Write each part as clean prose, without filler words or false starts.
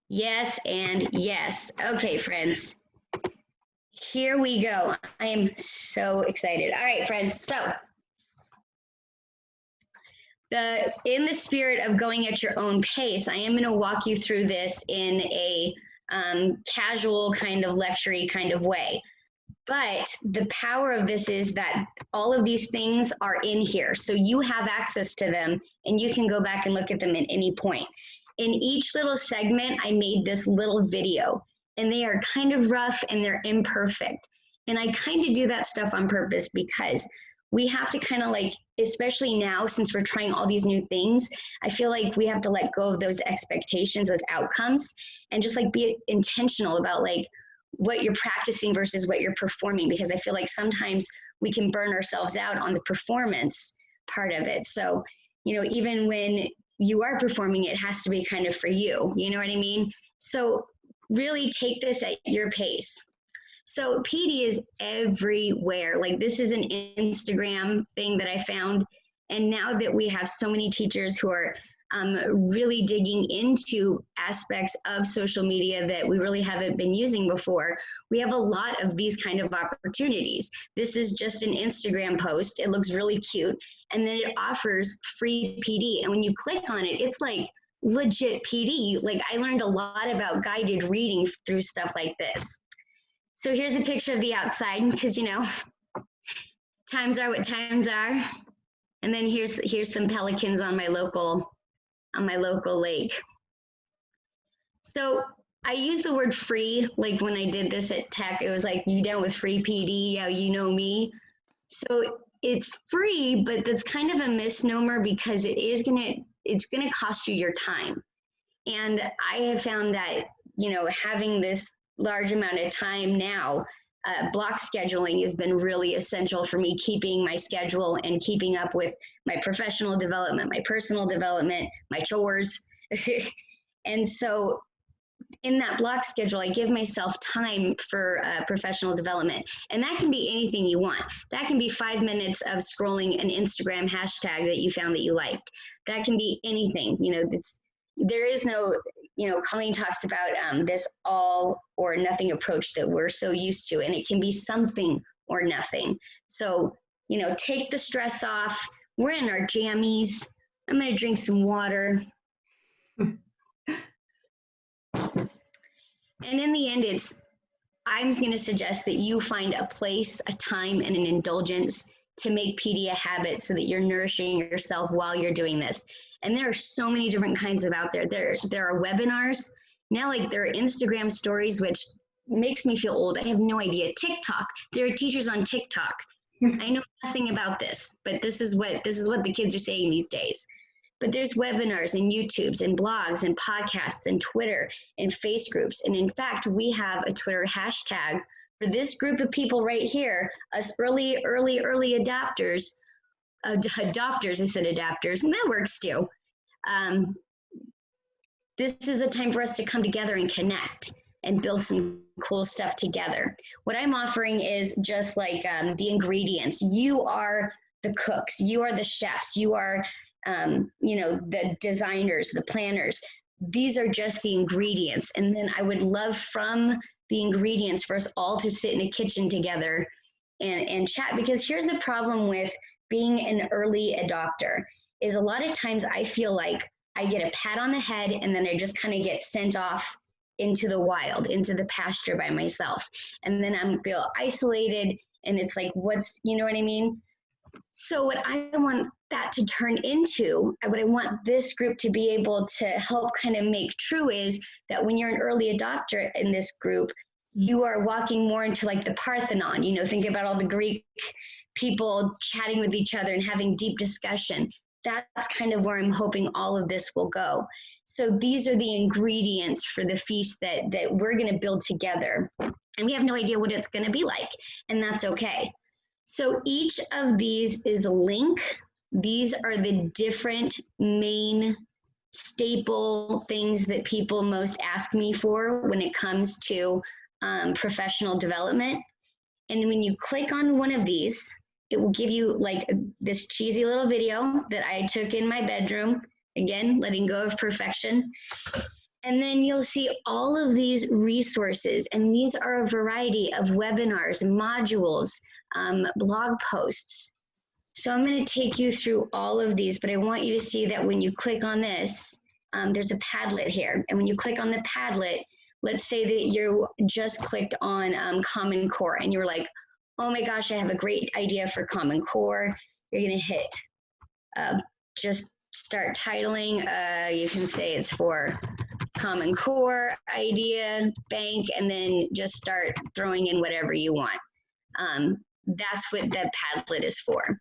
Yes, and yes. Okay, friends, here we go. I am so excited. All right, friends. So, in the spirit of going at your own pace, I am going to walk you through this in a casual kind of lecture-y kind of way. But the power of this is that all of these things are in here. So you have access to them and you can go back and look at them at any point. In each little segment, I made this little video and they are kind of rough and they're imperfect. And I kind of do that stuff on purpose because we have to kind of like, especially now since we're trying all these new things, I feel like we have to let go of those expectations, those outcomes, and just like be intentional about like, what you're practicing versus what you're performing, because I feel like sometimes we can burn ourselves out on the performance part of it. So, even when you are performing, it has to be kind of for you, you know what I mean? So really take this at your pace. So PD is everywhere. Like this is an Instagram thing that I found. And now that we have so many teachers who are really digging into aspects of social media that we really haven't been using before, we have a lot of these kind of opportunities. This is just an Instagram post. It looks really cute. And then it offers free PD. And when you click on it, it's like legit PD. Like I learned a lot about guided reading through stuff like this. So here's a picture of the outside because, times are what times are. And then here's some pelicans on my local lake. So I use the word free, like when I did this at Tech, it was like, you down with free PD? Yeah, you know me. So it's free, but that's kind of a misnomer because it's gonna cost you your time. And I have found that, having this large amount of time now, block scheduling has been really essential for me, keeping my schedule and keeping up with my professional development, my personal development, my chores. And so in that block schedule, I give myself time for professional development. And that can be anything you want. That can be 5 minutes of scrolling an Instagram hashtag that you found that you liked. That can be anything, there is no, Colleen talks about this all or nothing approach that we're so used to, and it can be something or nothing. So, take the stress off. We're in our jammies. I'm going to drink some water. And in the end, I'm going to suggest that you find a place, a time, and an indulgence to make PD a habit so that you're nourishing yourself while you're doing this. And there are so many different kinds of out there. There are webinars. Now, like there are Instagram stories, which makes me feel old. I have no idea. TikTok. There are teachers on TikTok. I know nothing about this, but this is what the kids are saying these days. But there's webinars and YouTubes and blogs and podcasts and Twitter and face groups. And in fact, we have a Twitter hashtag for this group of people right here, us early adopters, adopters, I said adapters, and that works too. This is a time for us to come together and connect and build some cool stuff together. What I'm offering is just like the ingredients. You are the cooks, you are the chefs, you are the designers, the planners. These are just the ingredients. And then I would love from the ingredients for us all to sit in a kitchen together and chat, because here's the problem with being an early adopter is a lot of times I feel like I get a pat on the head and then I just kind of get sent off into the wild, into the pasture by myself. And then I feel isolated and it's like, you know what I mean? So what I want that to turn into, what I want this group to be able to help kind of make true is that when you're an early adopter in this group, you are walking more into like the Parthenon, think about all the Greek people chatting with each other and having deep discussion. That's kind of where I'm hoping all of this will go. So these are the ingredients for the feast that we're going to build together. And we have no idea what it's going to be like, and that's okay. So each of these is a link. These are the different main staple things that people most ask me for when it comes to professional development. And when you click on one of these, it will give you like this cheesy little video that I took in my bedroom. Again, letting go of perfection. And then you'll see all of these resources, and these are a variety of webinars, modules, blog posts. So I'm going to take you through all of these, but I want you to see that when you click on this, there's a Padlet here. And when you click on the Padlet, let's say that you just clicked on Common Core and you were like, oh my gosh, I have a great idea for Common Core. You're going to hit just start titling. You can say it's for Common Core idea bank, and then just start throwing in whatever you want. That's what that Padlet is for.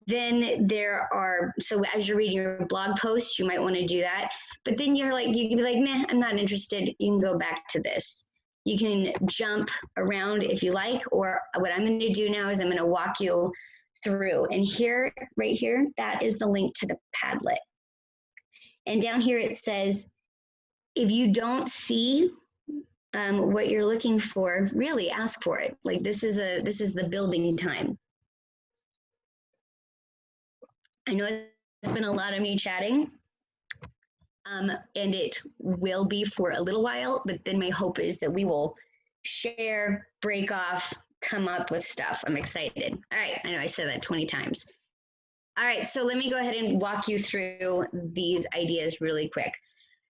Then there are, so as you're reading your blog posts, you might want to do that. But then you're like, you can be like, meh, I'm not interested. You can go back to this. You can jump around if you like, or what I'm going to do now is I'm going to walk you through. And here, right here, that is the link to the Padlet. And down here it says, if you don't see what you're looking for, really ask for it. Like this is the building time. I know it's been a lot of me chatting, and it will be for a little while, but then my hope is that we will share, break off, come up with stuff. I'm excited. All right, I know I said that 20 times. All right, so let me go ahead and walk you through these ideas really quick.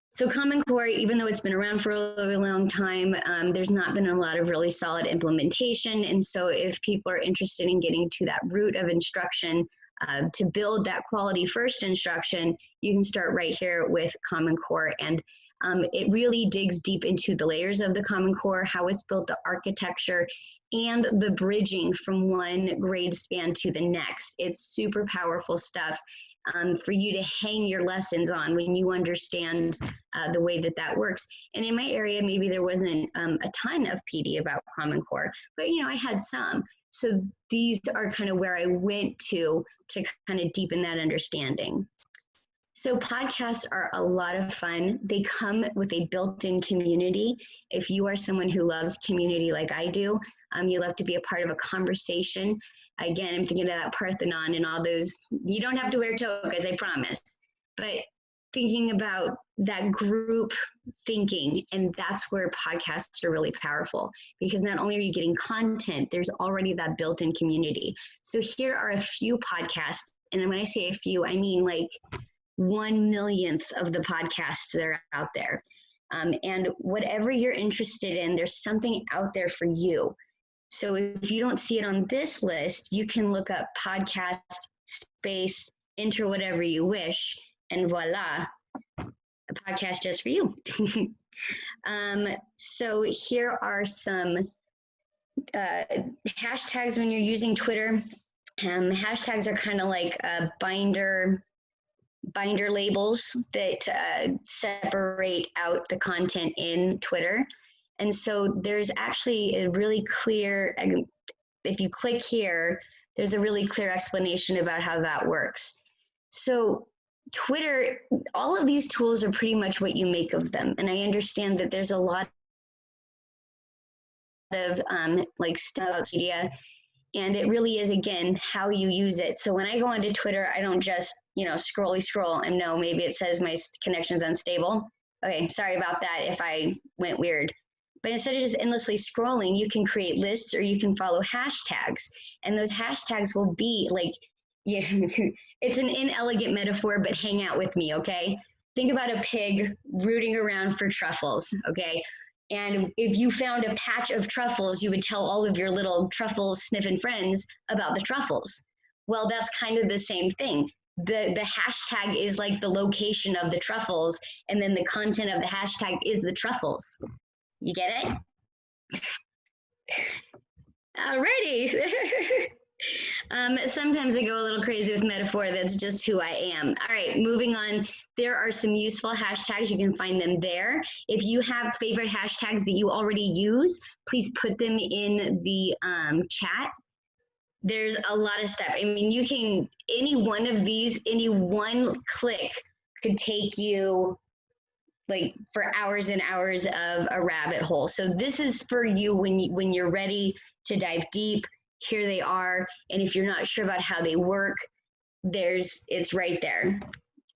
So Common Core, even though it's been around for a really long time, there's not been a lot of really solid implementation. And so if people are interested in getting to that root of instruction, to build that quality first instruction, you can start right here with Common Core. And it really digs deep into the layers of the Common Core, how it's built, the architecture, and the bridging from one grade span to the next. It's super powerful stuff for you to hang your lessons on when you understand the way that that works. And in my area, maybe there wasn't a ton of PD about Common Core, but I had some. So these are kind of where I went to kind of deepen that understanding. So podcasts are a lot of fun. They come with a built-in community. If you are someone who loves community like I do, you love to be a part of a conversation. Again, I'm thinking of that Parthenon and all those. You don't have to wear togas, I promise. But thinking about that group thinking, and that's where podcasts are really powerful, because not only are you getting content, there's already that built-in community. So here are a few podcasts, and when I say a few, I mean like 1/1,000,000th of the podcasts that are out there. And whatever you're interested in, there's something out there for you. So if you don't see it on this list, you can look up podcast space, enter whatever you wish, and voila, a podcast just for you. So here are some hashtags when you're using Twitter. Hashtags are kind of like binder labels that separate out the content in Twitter. And so there's actually a really clear, if you click here, there's a really clear explanation about how that works. So Twitter, all of these tools are pretty much what you make of them. And I understand that there's a lot of like stuff media, and it really is, again, how you use it. So when I go onto Twitter, I don't just, scroll and no, maybe it says my connection's unstable. Okay, sorry about that if I went weird. But instead of just endlessly scrolling, you can create lists or you can follow hashtags. And those hashtags will be like, it's an inelegant metaphor, but hang out with me, okay? Think about a pig rooting around for truffles, okay? And if you found a patch of truffles, you would tell all of your little truffle sniffing friends about the truffles. Well, that's kind of the same thing. The hashtag is like the location of the truffles, and then the content of the hashtag is the truffles. You get it? Alrighty. Sometimes I go a little crazy with metaphor. That's just who I am. All right, moving on. There are some useful hashtags. You can find them there. If you have favorite hashtags that you already use, please put them in the chat. There's a lot of stuff. I mean, you can, any one of these, any one click could take you like for hours and hours of a rabbit hole. So this is for you when you're ready to dive deep. Here they are. And if you're not sure about how they work, it's right there.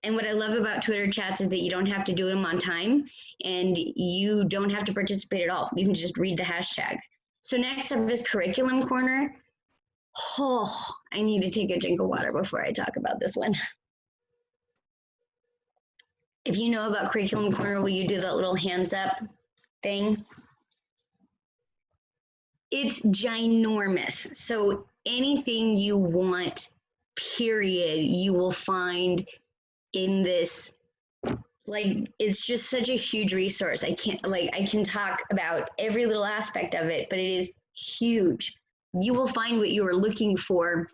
And what I love about Twitter chats is that you don't have to do them on time and you don't have to participate at all. You can just read the hashtag. So next up is Curriculum Corner. Oh, I need to take a drink of water before I talk about this one. If you know about Curriculum Corner, will you do that little hands up thing? It's ginormous. So anything you want, period, you will find in this. Like, it's just such a huge resource. I can talk about every little aspect of it, but it is huge. You will find what you are looking for.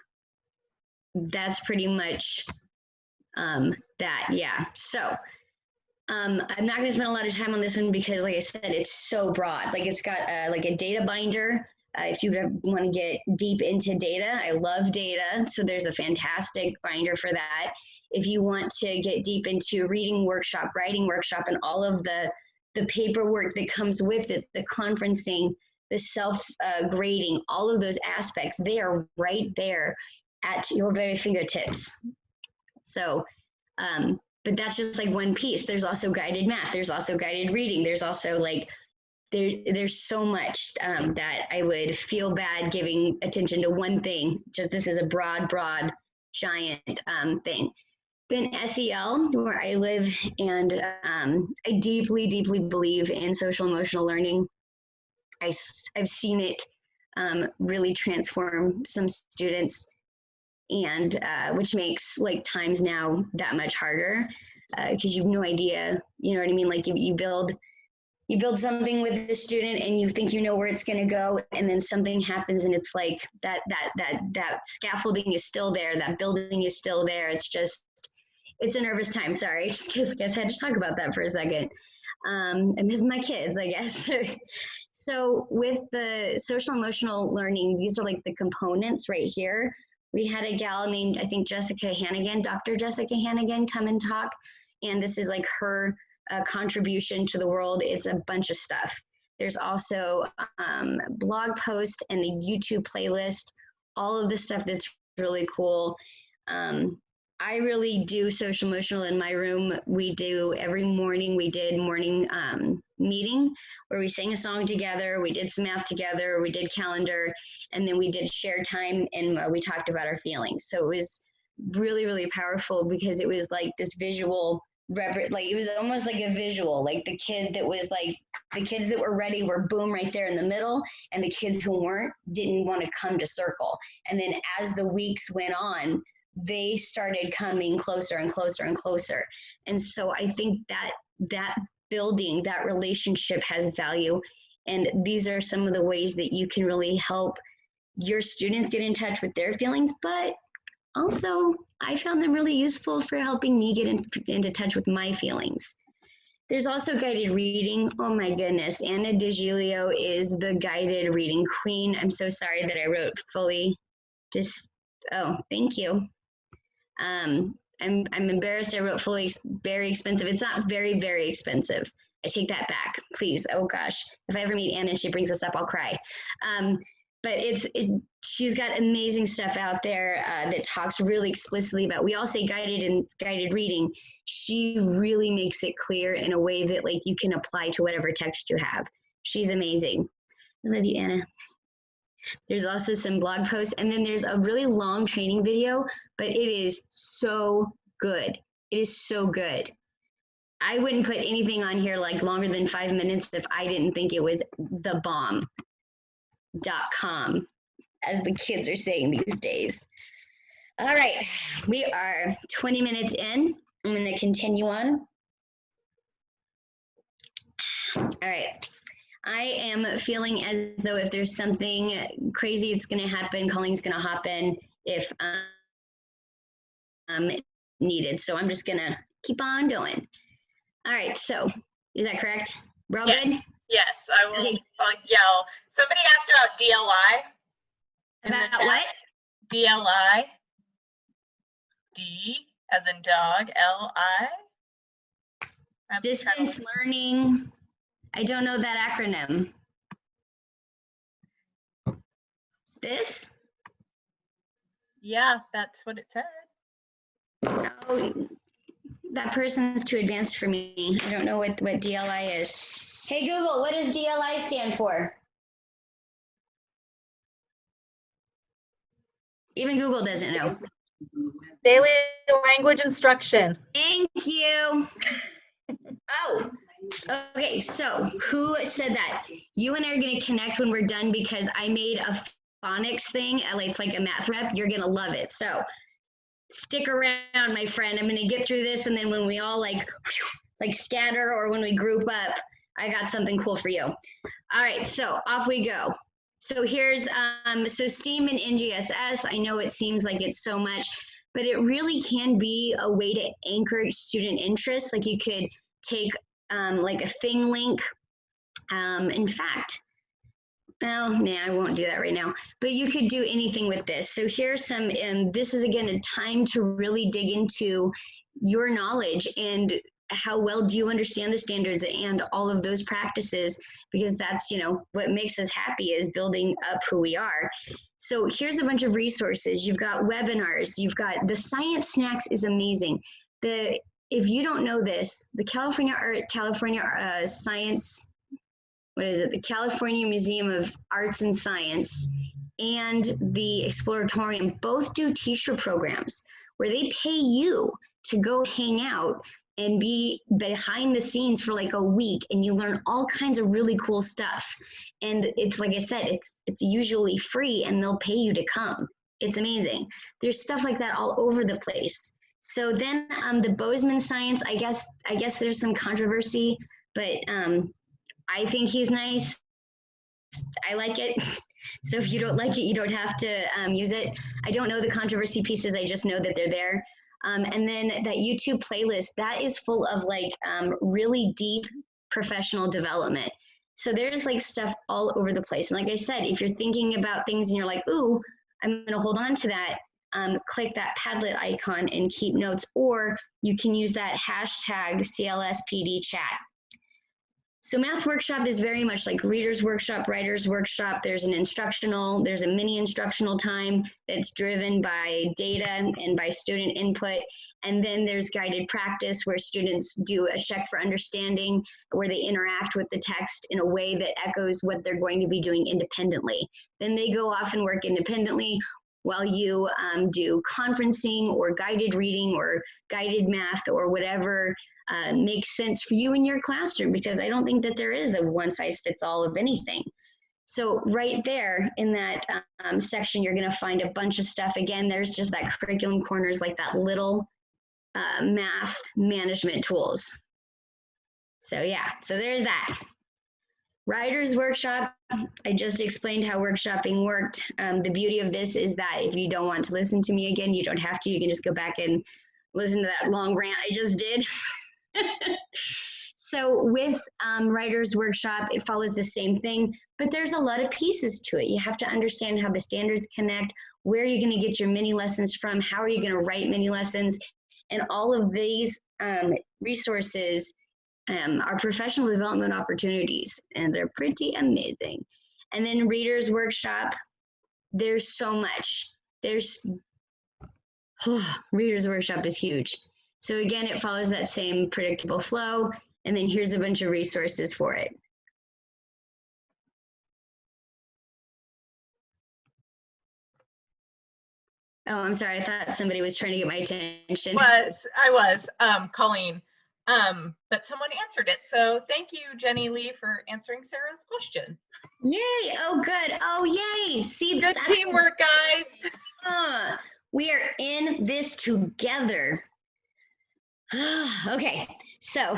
That's pretty much that, yeah. So I'm not going to spend a lot of time on this one because, like I said, it's so broad. Like, it's got like a data binder. If you want to get deep into data, I love data. So there's a fantastic binder for that. If you want to get deep into reading workshop, writing workshop, and all of the paperwork that comes with it, the conferencing, the self-grading, all of those aspects, they are right there at your very fingertips. So, but that's just like one piece. There's also guided math. There's also guided reading. There's also like, there's so much that I would feel bad giving attention to one thing. Just this is a broad, giant thing. Then SEL, where I live, and I deeply, deeply believe in social emotional learning. I've seen it really transform some students, and which makes like times now that much harder because you have no idea, you know what I mean? Like you build something with the student and you think you know where it's going to go, and then something happens and it's like that scaffolding is still there, that building is still there. It's a nervous time. Sorry, just guess I had to talk about that for a second. And this is my kids, I guess. So with the social emotional learning, these are like the components right here. We had a gal named, I think, Jessica Hannigan, Dr. Jessica Hannigan, come and talk. And this is like her contribution to the world. It's a bunch of stuff. There's also blog post and the YouTube playlist, all of the stuff that's really cool. I really do social emotional in my room. We do every morning, we did morning meeting where we sang a song together, we did some math together, we did calendar, and then we did share time and we talked about our feelings. So it was really, really powerful because it was like this visual, like it was almost like a visual, like the kids that were ready were boom right there in the middle, and the kids who weren't didn't want to come to circle. And then as the weeks went on, they started coming closer and closer and closer. And so I think that building that relationship has value. And these are some of the ways that you can really help your students get in touch with their feelings, but also I found them really useful for helping me get into touch with my feelings. There's also guided reading. Oh my goodness, Anna DiGilio is the guided reading queen. I'm so sorry that I wrote fully. Oh, thank you. I'm embarrassed I wrote fully very expensive. It's not very, very expensive. I take that back, please. Oh gosh, if I ever meet Anna and she brings this up, I'll cry. But she's got amazing stuff out there that talks really explicitly about, we all say guided and guided reading. She really makes it clear in a way that like you can apply to whatever text you have. She's amazing. I love you, Anna. There's also some blog posts, and then there's a really long training video, but it is so good. It is so good. I wouldn't put anything on here like longer than 5 minutes if I didn't think it was the bomb.com, as the kids are saying these days. All right, we are 20 minutes in. I'm going to continue on. All right. I am feeling as though if there's something crazy is going to happen, Colleen's going to hop in if needed. So I'm just going to keep on going. All right. So is that correct? We're all good? Yes, I will. Okay. I'll yell. Somebody asked about DLI. About what? DLI. D as in dog, L-I. Distance learning. I don't know that acronym. This? Yeah, that's what it said. Oh, that person's too advanced for me. I don't know what DLI is. Hey Google, what does DLI stand for? Even Google doesn't know. Daily language instruction. Thank you. Oh, okay. So who said that? You and I are going to connect when we're done because I made a phonics thing. It's like a math rep. You're going to love it. So stick around, my friend. I'm going to get through this. And then when we all like scatter or when we group up, I got something cool for you. All right. So off we go. So here's, so STEAM and NGSS. I know it seems like it's so much, but it really can be a way to anchor student interest. Like you could take like a thing link. In fact, well, nah, I won't do that right now, but you could do anything with this. So here's some, and this is again a time to really dig into your knowledge and how well do you understand the standards and all of those practices, because that's, what makes us happy is building up who we are. So here's a bunch of resources. You've got webinars, you've got the Science Snacks is amazing. If you don't know this, the California Science, what is it? The California Museum of Arts and Science and the Exploratorium both do teacher programs where they pay you to go hang out and be behind the scenes for like a week, and you learn all kinds of really cool stuff. And it's like I said, it's usually free and they'll pay you to come. It's amazing. There's stuff like that all over the place. So then the Bozeman Science, I guess there's some controversy, but I think he's nice. I like it. So if you don't like it, you don't have to use it. I don't know the controversy pieces. I just know that they're there. And then that YouTube playlist, that is full of like really deep professional development. So there's like stuff all over the place. And like I said, if you're thinking about things and you're like, ooh, I'm going to hold on to that, click that Padlet icon and keep notes, or you can use that hashtag CLSPD chat. So Math Workshop is very much like Reader's Workshop, Writer's Workshop. There's a mini instructional time that's driven by data and by student input. And then there's guided practice where students do a check for understanding, where they interact with the text in a way that echoes what they're going to be doing independently. Then they go off and work independently while you do conferencing or guided reading or guided math or whatever makes sense for you in your classroom, because I don't think that there is a one-size-fits-all of anything. So right there in that section, you're going to find a bunch of stuff. Again, there's just that curriculum corners, like that little math management tools. So yeah, so there's that. Writer's Workshop, I just explained how workshopping worked. The beauty of this is that if you don't want to listen to me again, you don't have to. You can just go back and listen to that long rant I just did. So with Writer's Workshop, it follows the same thing, but there's a lot of pieces to it. You have to understand how the standards connect, where you're going to get your mini lessons from, how are you going to write mini lessons, and all of these resources are professional development opportunities, and they're pretty amazing. And then Reader's Workshop, there's so much. Reader's Workshop is huge. So again, it follows that same predictable flow, and then here's a bunch of resources for it. Oh, I'm sorry, I thought somebody was trying to get my attention. I was, Colleen, but someone answered it. So thank you, Jenny Lee, for answering Sarah's question. Yay, oh good, oh yay. See, good teamwork, guys. We are in this together. Okay, so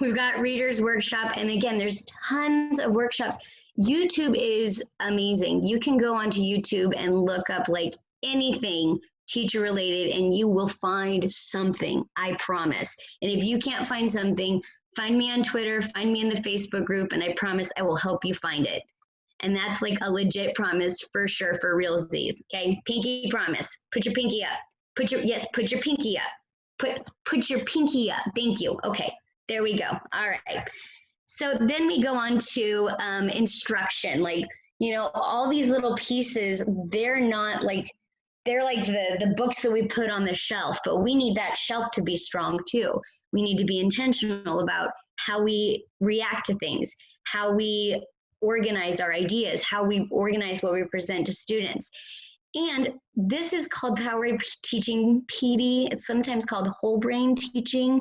we've got Reader's Workshop, and again, there's tons of workshops. YouTube is amazing. You can go onto YouTube and look up like anything teacher related, and you will find something, I promise. And if you can't find something, find me on Twitter, find me in the Facebook group, and I promise I will help you find it. And that's like a legit promise for sure, for realsies. Okay, pinky promise. Put your pinky up. Put your pinky up. Put your pinky up. Thank you. Okay, there we go. All right. So then we go on to instruction. Like, all these little pieces, they're not like they're like the books that we put on the shelf, but we need that shelf to be strong too. We need to be intentional about how we react to things, how we organize our ideas, how we organize what we present to students. And this is called power teaching PD. It's sometimes called whole brain teaching.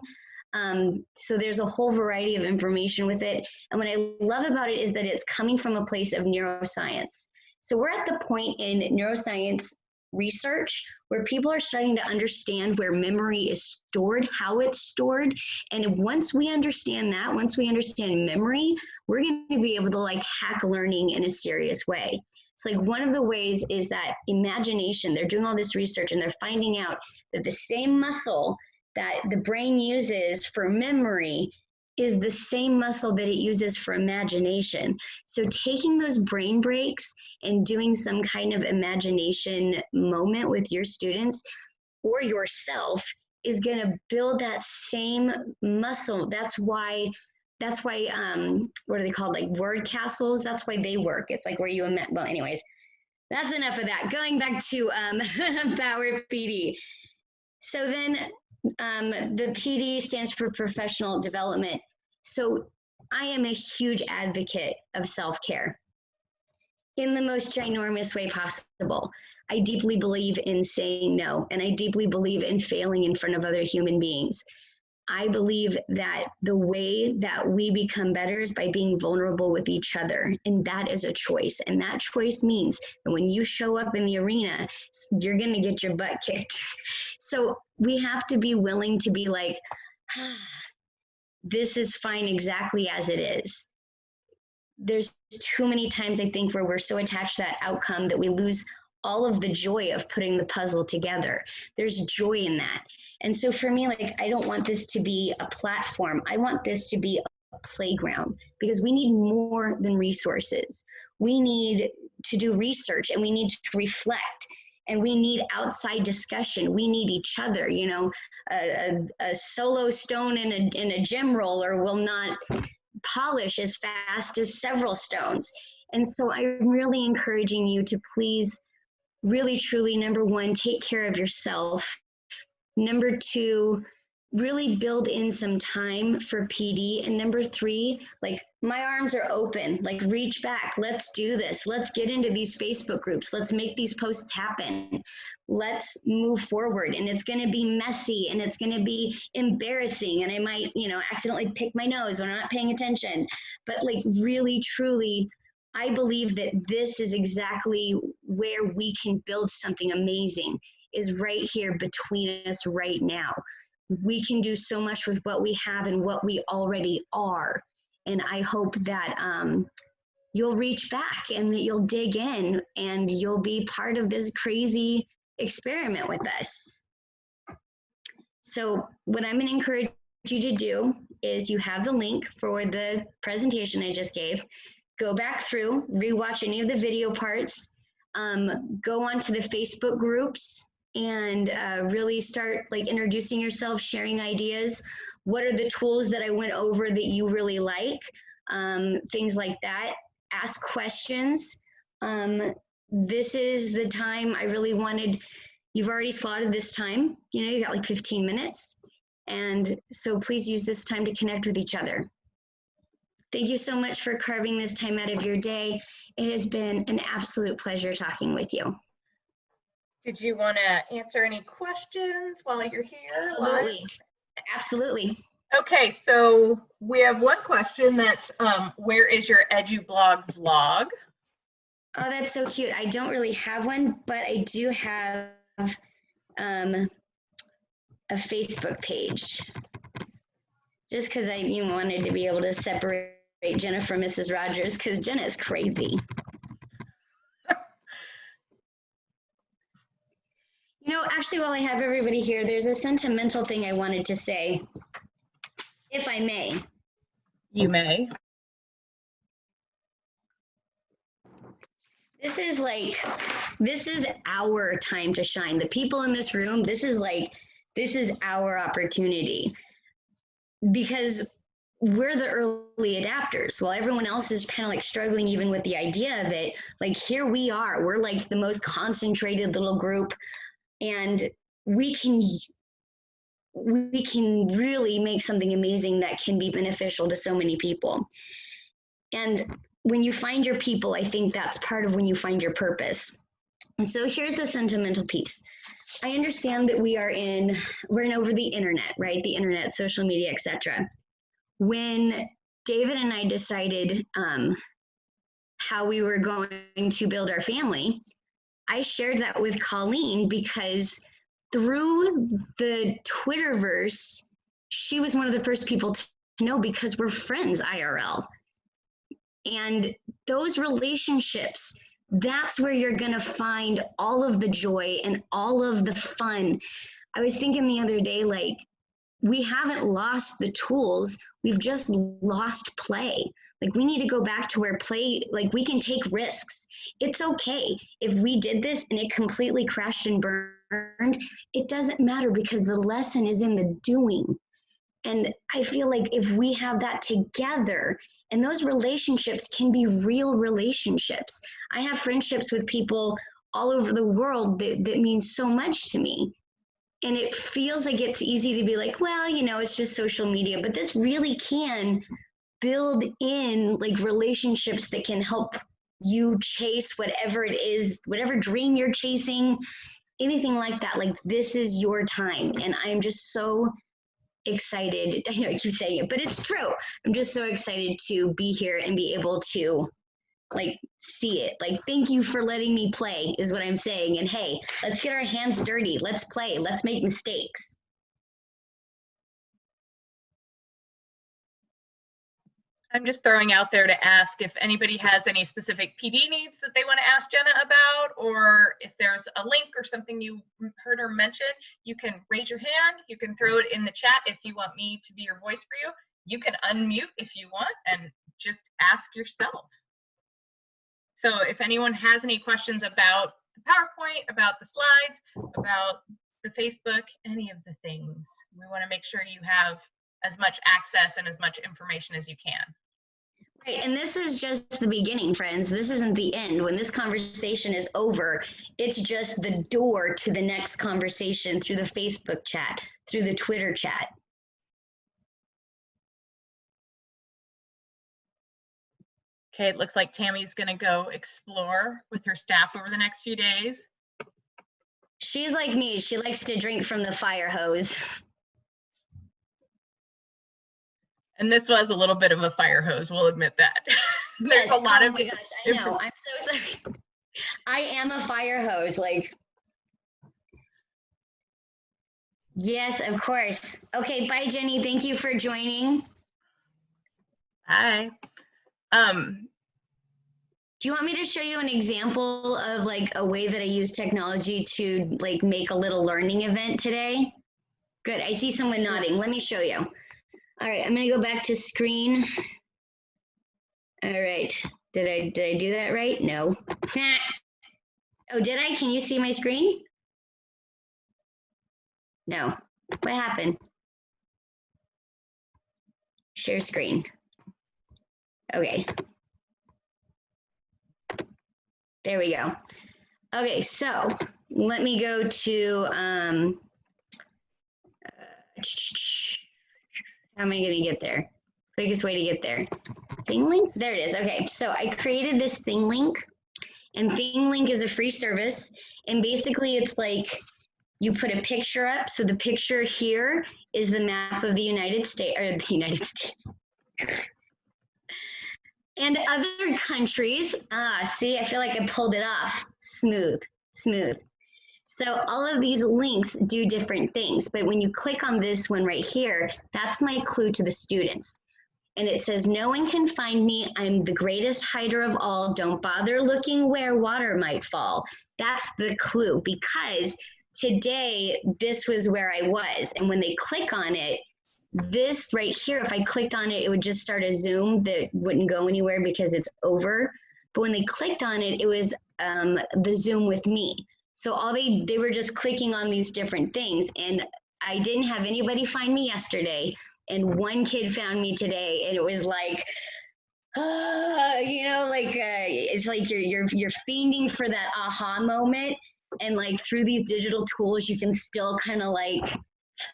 So there's a whole variety of information with it. And what I love about it is that it's coming from a place of neuroscience. So we're at the point in neuroscience research where people are starting to understand where memory is stored, how it's stored. And once we understand that, once we understand memory, we're going to be able to like hack learning in a serious way. So like one of the ways is that imagination. They're doing all this research and they're finding out that the same muscle that the brain uses for memory is the same muscle that it uses for imagination. So taking those brain breaks and doing some kind of imagination moment with your students or yourself is going to build that same muscle. That's why what are they called, like word castles? That's why they work. It's like where you well, anyways, that's enough of that. Going back to Power PD. So then the PD stands for professional development. So I am a huge advocate of self-care in the most ginormous way possible. I deeply believe in saying no, and I deeply believe in failing in front of other human beings. I believe that the way that we become better is by being vulnerable with each other. And that is a choice. And that choice means that when you show up in the arena, you're going to get your butt kicked. So we have to be willing to be like, this is fine exactly as it is. There's too many times I think where we're so attached to that outcome that we lose all of the joy of putting the puzzle together. There's joy in that. And so for me, like, I don't want this to be a platform. I want this to be a playground because we need more than resources. We need to do research and we need to reflect and we need outside discussion. We need each other. You know, a solo stone in a gem roller will not polish as fast as several stones. And so I'm really encouraging you to please really, truly, number one, take care of yourself. Number two, really build in some time for PD. And number three, like my arms are open, like reach back. Let's do this. Let's get into these Facebook groups. Let's make these posts happen. Let's move forward. And it's going to be messy and it's going to be embarrassing. And I might, you know, accidentally pick my nose when I'm not paying attention. But like really, truly, I believe that this is exactly where we can build something amazing, is right here between us right now. We can do so much with what we have and what we already are. And I hope that you'll reach back and that you'll dig in and you'll be part of this crazy experiment with us. So what I'm going to encourage you to do is you have the link for the presentation I just gave. Go back through, rewatch any of the video parts, go onto the Facebook groups and really start like introducing yourself, sharing ideas. What are the tools that I went over that you really like? Things like that. Ask questions. This is the time I really wanted. You've already slotted this time. You know, you got like 15 minutes. And so please use this time to connect with each other. Thank you so much for carving this time out of your day. It has been an absolute pleasure talking with you. Did you want to answer any questions while you're here? Absolutely. Absolutely. Okay, so we have one question that's, where is your EduBlog vlog? Oh, that's so cute. I don't really have one, but I do have a Facebook page. Just because I wanted to be able to separate Jenna from Mrs. Rogers, because Jenna is crazy. You know, actually, while I have everybody here, there's a sentimental thing I wanted to say, if I may. You may. This is our time to shine. The people in this room, this is our opportunity. Because we're the early adapters while everyone else is kind of like struggling even with the idea of it. Like here we are, we're like the most concentrated little group, and we can really make something amazing that can be beneficial to so many people. And when you find your people, I think that's part of when you find your purpose. And so here's the sentimental piece. I understand that we're in over the internet, right? The internet, social media, etc. When David and I decided how we were going to build our family, I shared that with Colleen because through the Twitterverse, she was one of the first people to know because we're friends IRL. And those relationships, that's where you're going to find all of the joy and all of the fun. I was thinking the other day, like, we haven't lost the tools, we've just lost play. Like, we need to go back to where play, like, we can take risks. It's okay if we did this and it completely crashed and burned. It doesn't matter because the lesson is in the doing. And I feel like if we have that together, and those relationships can be real relationships. I have friendships with people all over the world that mean so much to me. And it feels like it's easy to be like, well, you know, it's just social media, but this really can build in like relationships that can help you chase whatever it is, whatever dream you're chasing, anything like that. Like, this is your time. And I'm just so excited. I know I keep saying it, but it's true. I'm just so excited to be here and be able to like see it. Like, thank you for letting me play is what I'm saying. And hey, let's get our hands dirty. Let's play. Let's make mistakes. I'm just throwing out there to ask if anybody has any specific PD needs that they want to ask Jenna about, or if there's a link or something you heard her mention, you can raise your hand, you can throw it in the chat if you want me to be your voice for you. You can unmute if you want and just ask yourself. So if anyone has any questions about the PowerPoint, about the slides, about the Facebook, any of the things, we want to make sure you have as much access and as much information as you can. Right, and this is just the beginning, friends. This isn't the end. When this conversation is over, it's just the door to the next conversation through the Facebook chat, through the Twitter chat. Okay, it looks like Tammy's gonna go explore with her staff over the next few days. She's like me. She likes to drink from the fire hose. And this was a little bit of a fire hose, we'll admit that. There's Yes. a lot oh of. Oh my gosh, I know. I'm so sorry. I am a fire hose. Like, yes, of course. Okay, bye, Jenny. Thank you for joining. Bye. Do you want me to show you an example of like a way that I use technology to like make a little learning event today? Good. I see someone nodding. Let me show you. All right, I'm gonna go back to screen. All right. Did I do that right? No. Oh, did I? Can you see my screen? No. What happened? Share screen. Okay. There we go. Okay, so let me go to, how am I gonna get there? Quickest way to get there. Thing link? There it is. Okay, so I created this thing link, and thing link is a free service. And basically it's like you put a picture up. So the picture here is the map of the United States, or the United States. And other countries. See, I feel like I pulled it off. Smooth, smooth. So all of these links do different things, but when you click on this one right here, that's my clue to the students. And it says, no one can find me. I'm the greatest hider of all. Don't bother looking where water might fall. That's the clue, because today this was where I was. And when they click on it, this right here, if I clicked on it, it would just start a Zoom that wouldn't go anywhere because it's over. But when they clicked on it, it was the Zoom with me. So all they were just clicking on these different things. And I didn't have anybody find me yesterday. And one kid found me today, and it was like, it's like you're fiending for that aha moment, and like through these digital tools, you can still kind of like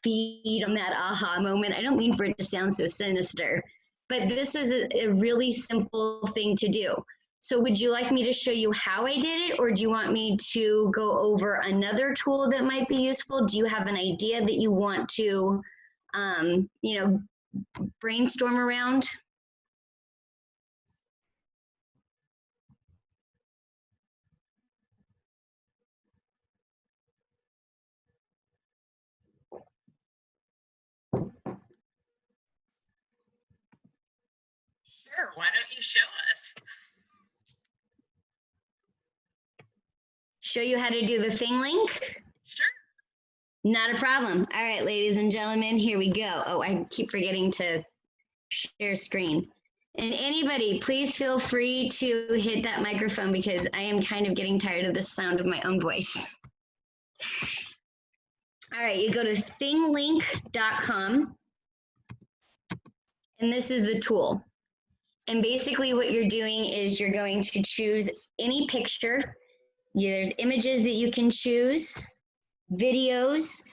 feed on that aha moment. I don't mean for it to sound so sinister, but this was a really simple thing to do. So would you like me to show you how I did it, or do you want me to go over another tool that might be useful? Do you have an idea that you want to, brainstorm around? Sure, why don't you show us? Show you how to do the thing link? Sure. Not a problem. All right, ladies and gentlemen, here we go. Oh, I keep forgetting to share screen. And anybody, please feel free to hit that microphone because I am kind of getting tired of the sound of my own voice. All right, you go to thinglink.com, and this is the tool. And basically what you're doing is you're going to choose any picture. There's images that you can choose, videos.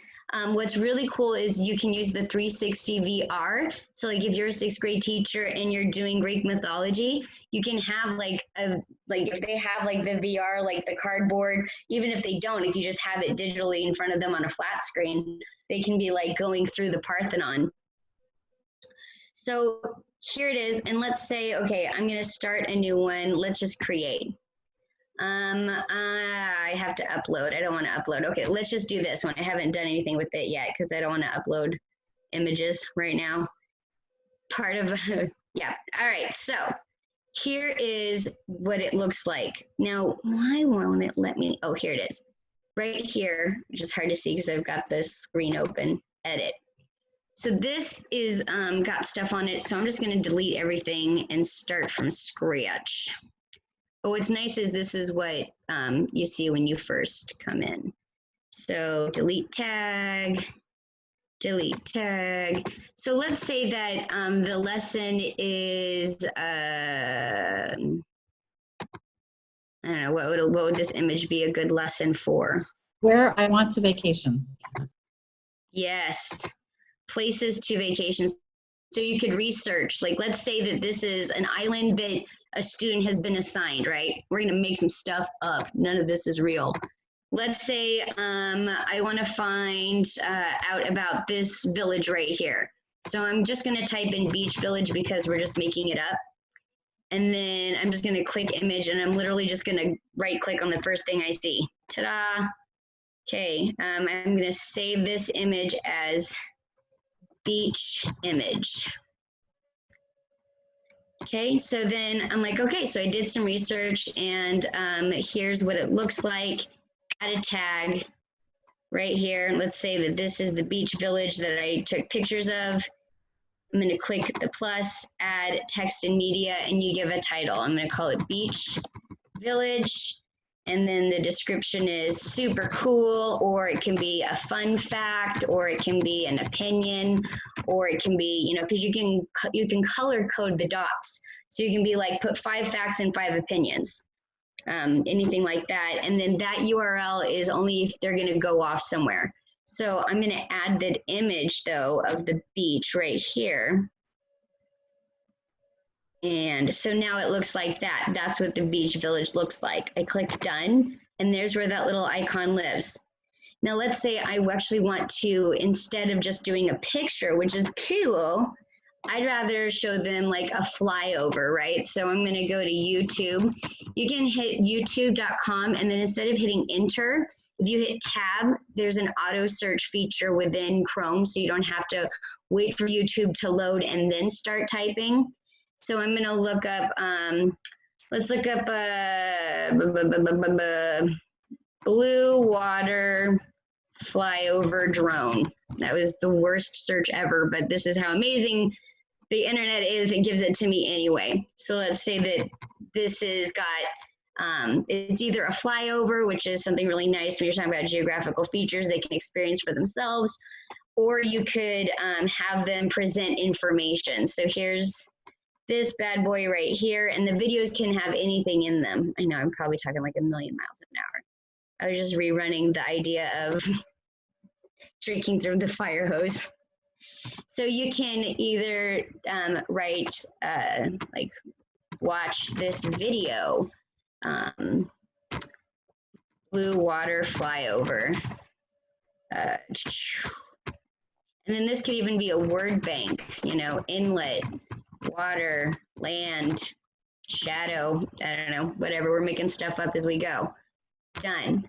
What's really cool is you can use the 360 VR. So like if you're a 6th grade teacher and you're doing Greek mythology, you can have if they have like the VR, like the cardboard, even if they don't, if you just have it digitally in front of them on a flat screen, they can be like going through the Parthenon. So here it is. And let's say, okay, I'm going to start a new one. Let's just create. I have to upload. I don't want to upload. Okay, let's just do this one. I haven't done anything with it yet because I don't want to upload images right now. Part of, yeah. All right, so here is what it looks like. Now, why won't it let me? Oh, here it is. Right here, which is hard to see because I've got this screen open, edit. So this is got stuff on it. So I'm just going to delete everything and start from scratch. But what's nice is this is what you see when you first come in. So delete tag, delete tag. So let's say that the lesson is, I don't know, what would this image be a good lesson for? Where I want to vacation. Yes, places to vacation. So you could research, like let's say that this is an island that a student has been assigned, right? We're gonna make some stuff up. None of this is real. Let's say I wanna find out about this village right here. So I'm just gonna type in beach village because we're just making it up. And then I'm just gonna click image and I'm literally just gonna right click on the first thing I see. Ta-da. Okay, I'm gonna save this image as beach image. Okay, so then I'm like, okay, so I did some research and here's what it looks like. Add a tag right here. Let's say that this is the beach village that I took pictures of. I'm gonna click the plus, add text and media, and you give a title. I'm gonna call it Beach Village. And then the description is super cool, or it can be a fun fact, or it can be an opinion, or it can be, because you can color code the dots. So you can be like, put 5 facts and 5 opinions, anything like that. And then that URL is only if they're gonna go off somewhere. So I'm gonna add that image though of the beach right here. And so now it looks like that. That's what the beach village looks like. I click done, and there's where that little icon lives. Now let's say I actually want to, instead of just doing a picture, which is cool, I'd rather show them like a flyover, right? So I'm gonna go to YouTube. You can hit youtube.com, and then instead of hitting enter, if you hit tab, there's an auto search feature within Chrome, so you don't have to wait for YouTube to load and then start typing. So I'm gonna look up, let's look up blue water flyover drone. That was the worst search ever, but this is how amazing the internet is. It gives it to me anyway. So let's say that this is got, it's either a flyover, which is something really nice when you're talking about geographical features they can experience for themselves, or you could have them present information. So here's this bad boy right here, and the videos can have anything in them. I know I'm probably talking like a million miles an hour. I was just rerunning the idea of drinking through the fire hose. So you can either write like, watch this video, blue water flyover. And then this could even be a word bank, you know, inlet, water, land, shadow, I don't know, whatever. We're making stuff up as we go. Done.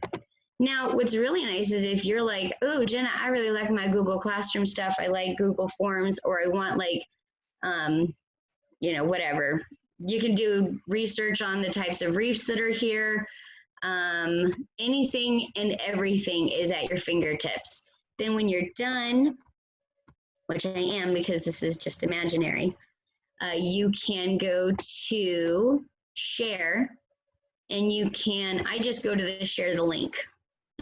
Now, what's really nice is if you're like, oh, Jenna, I really like my Google Classroom stuff. I like Google Forms, or I want like, you know, whatever. You can do research on the types of reefs that are here. Anything and everything is at your fingertips. Then when you're done, which I am because this is just imaginary, you can go to share, and you can, I just go to the share the link.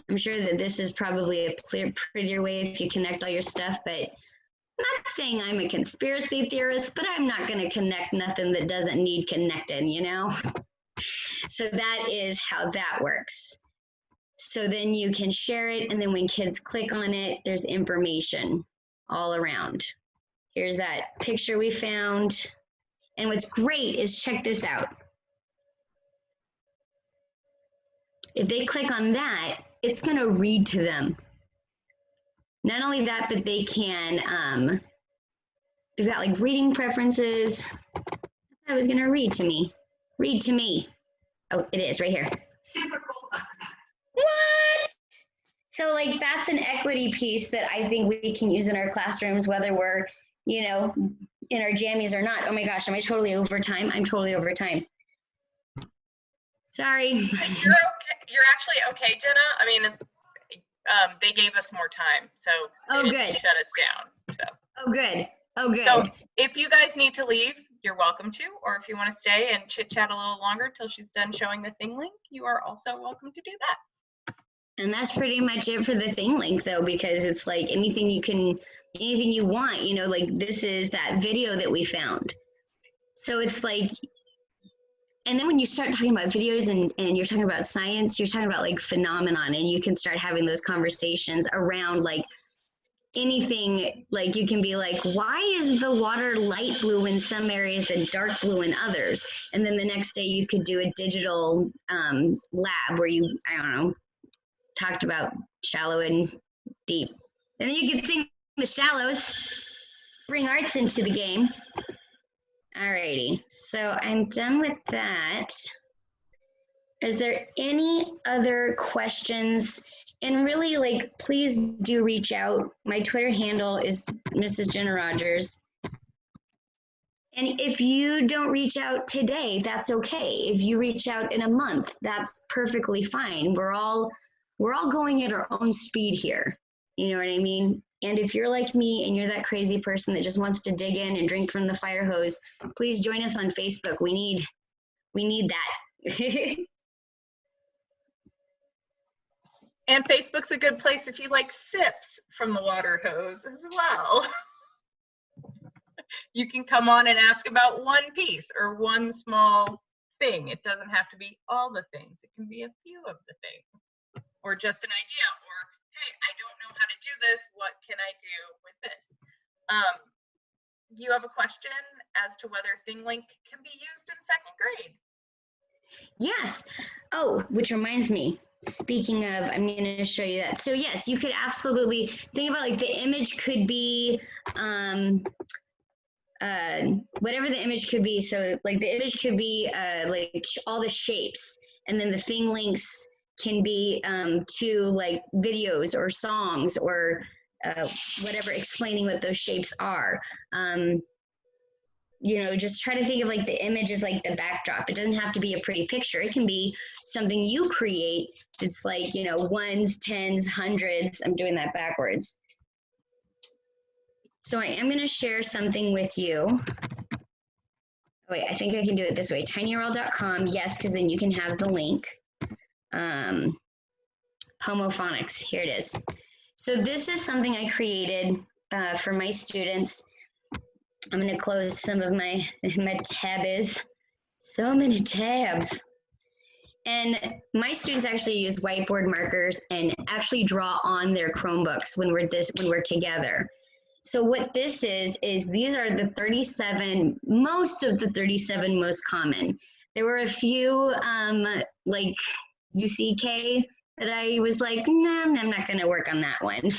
I'm sure that this is probably a prettier way if you connect all your stuff, but I'm not saying I'm a conspiracy theorist, but I'm not going to connect nothing that doesn't need connecting, you know? So that is how that works. So then you can share it, and then when kids click on it, there's information all around. Here's that picture we found. And what's great is, check this out. If they click on that, it's going to read to them. Not only that, but they can, they've got like reading preferences. I was going to read to me. Read to me. Oh, it is right here. Super cool. What? So like that's an equity piece that I think we can use in our classrooms, whether we're, you know, in our jammies or not. Oh my gosh, am I totally over time? I'm totally over time. Sorry. You're okay. You're actually okay, Jenna. I mean, they gave us more time, so Oh, they good. didn't shut us down. So. Oh, good. Oh, good. So if you guys need to leave, you're welcome to, or if you want to stay and chit chat a little longer till she's done showing the thing link, you are also welcome to do that. And that's pretty much it for the thing link though, because it's like anything you want, you know, like this is that video that we found. So it's like, and then when you start talking about videos and you're talking about science, you're talking about like phenomenon, and you can start having those conversations around like anything. Like you can be like, why is the water light blue in some areas and dark blue in others? And then the next day you could do a digital lab where you, I don't know, talked about shallow and deep. And then you could sing the shallows, bring arts into the game. Alrighty, so I'm done with that. Is there any other questions? And really, like, please do reach out. My Twitter handle is Mrs. Jenna Rogers. And if you don't reach out today, that's okay. If you reach out in a month, that's perfectly fine. We're all going at our own speed here. You know what I mean? And if you're like me and you're that crazy person that just wants to dig in and drink from the fire hose, please join us on Facebook. We need that. And Facebook's a good place if you like sips from the water hose as well. You can come on and ask about one piece or one small thing. It doesn't have to be all the things. It can be a few of the things, or just an idea, or hey, I don't know how to do this. What can I do with this? You have a question as to whether ThingLink can be used in second grade? Yes. Oh, which reminds me, speaking of, I'm going to show you that. So yes, you could absolutely think about like the image could be whatever the image could be. So like the image could be like all the shapes, and then the thing links can be to like videos or songs or whatever, explaining what those shapes are. You know, just try to think of like the image as like the backdrop. It doesn't have to be a pretty picture. It can be something you create. It's like, you know, ones, tens, hundreds. I'm doing that backwards. So I am going to share something with you. Oh, wait, I think I can do it this way. tinyurl.com. Yes, because then you can have the link. Homophonics. Here it is. So this is something I created for my students. I'm going to close some of my tabs. So many tabs. And my students actually use whiteboard markers and actually draw on their Chromebooks when we're together. So what this is these are the 37, most of the 37 most common. There were a few like UCK that I was like, nah, I'm not going to work on that one.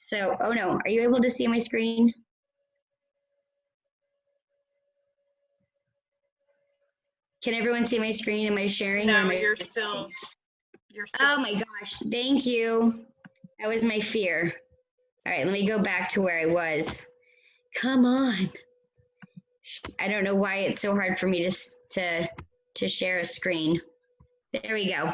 So, oh no, are you able to see my screen? Can everyone see my screen? Am I sharing? No, or am I you're still. Oh my gosh, thank you. That was my fear. All right, let me go back to where I was. Come on. I don't know why it's so hard for me to share a screen. There we go.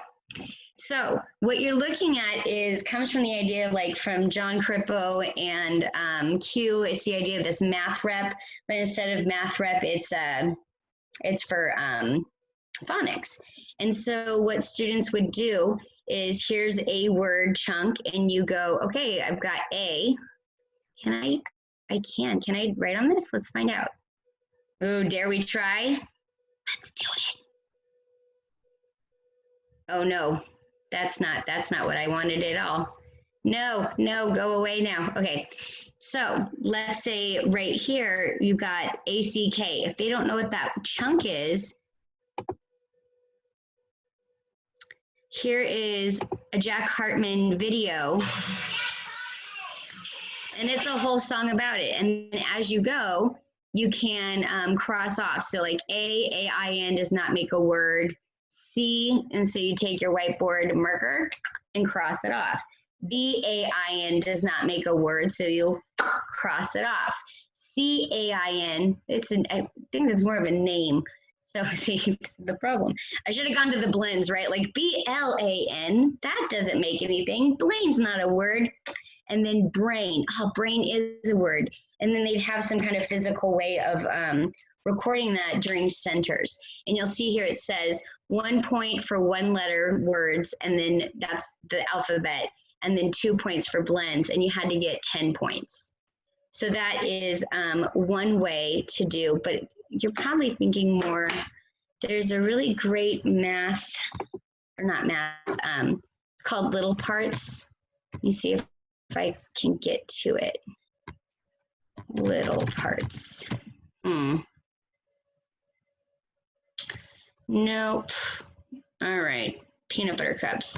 So what you're looking at comes from the idea of like from John Crippo and Q. It's the idea of this math rep, but instead of math rep, it's for phonics. And so what students would do is here's a word chunk and you go, okay, I've got A. Can I write on this? Let's find out. Oh, dare we try? Let's do it. Oh no, that's not what I wanted at all. No, go away now. Okay, so let's say right here, you've got ACK. If they don't know what that chunk is, here is a Jack Hartman video, and it's a whole song about it. And as you go, you can cross off. So like A-I-N does not make a word. C, and so you take your whiteboard marker and cross it off. B-A-I-N does not make a word, so you'll cross it off. C-A-I-N, I think it's more of a name. So see, the problem. I should have gone to the blends, right? Like B-L-A-N, that doesn't make anything. Blaine's not a word. And then brain, brain is a word. And then they'd have some kind of physical way of recording that during centers. And you'll see here it says 1 point for one letter words, and then that's the alphabet, and then 2 points for blends, and you had to get 10 points. So that is one way to do, but you're probably thinking more, there's a really great math, or not math, it's called Little Parts. Let me see if I can get to it. Little Parts. Nope. All right, peanut butter cups.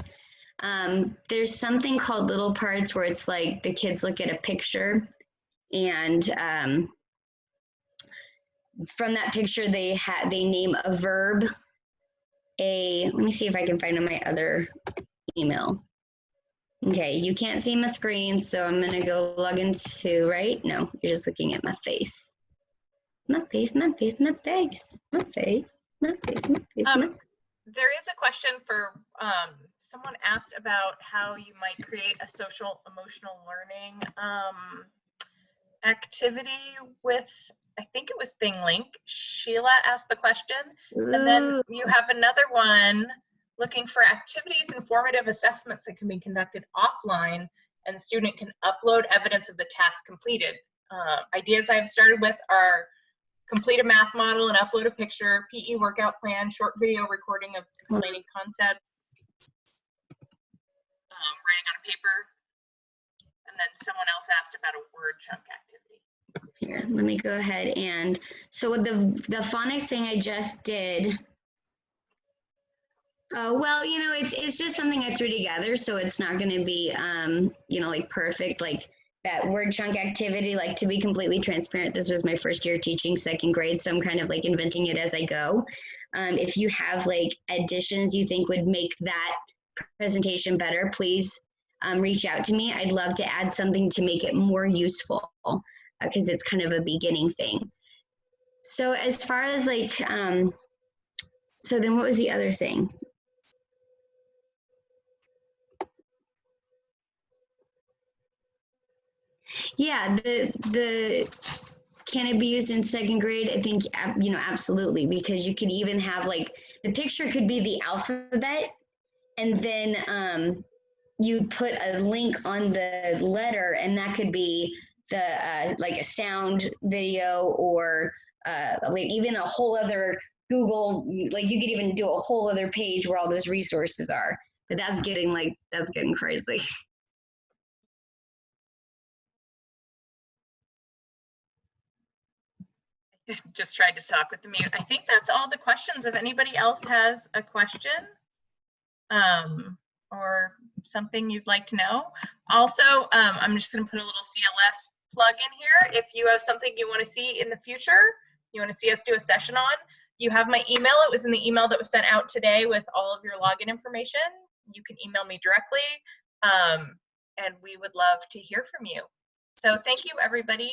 There's something called Little Parts where it's like the kids look at a picture and from that picture they name a verb. Let me see if I can find on my other email. Okay, you can't see my screen, so I'm gonna go log into, right? No, you're just looking at my face. My face. There is a question for someone asked about how you might create a social emotional learning activity with, I think it was ThingLink. Sheila asked the question. Ooh. And then you have another one looking for activities and formative assessments that can be conducted offline, and the student can upload evidence of the task completed. Ideas I've started with are complete a math model and upload a picture, PE workout plan, short video recording of explaining concepts, writing on a paper, and then someone else asked about a word chunk activity. Here, let me go ahead and, so with the phonics thing I just did, well, you know, it's just something I threw together, so it's not going to be, you know, like perfect, like that word chunk activity. Like, to be completely transparent, this was my first year teaching second grade, so I'm kind of like inventing it as I go. If you have like additions you think would make that presentation better, please reach out to me. I'd love to add something to make it more useful because it's kind of a beginning thing. So as far as like, so then what was the other thing? Yeah, the can it be used in second grade? I think, you know, absolutely, because you could even have like, the picture could be the alphabet, and then you put a link on the letter, and that could be the like a sound video or like even a whole other Google, like you could even do a whole other page where all those resources are. But that's getting crazy. Just tried to talk with the mute. I think that's all the questions. If anybody else has a question or something you'd like to know. Also, I'm just going to put a little CLS plug in here. If you have something you want to see in the future, you want to see us do a session on, you have my email. It was in the email that was sent out today with all of your login information. You can email me directly, and we would love to hear from you. So thank you, everybody.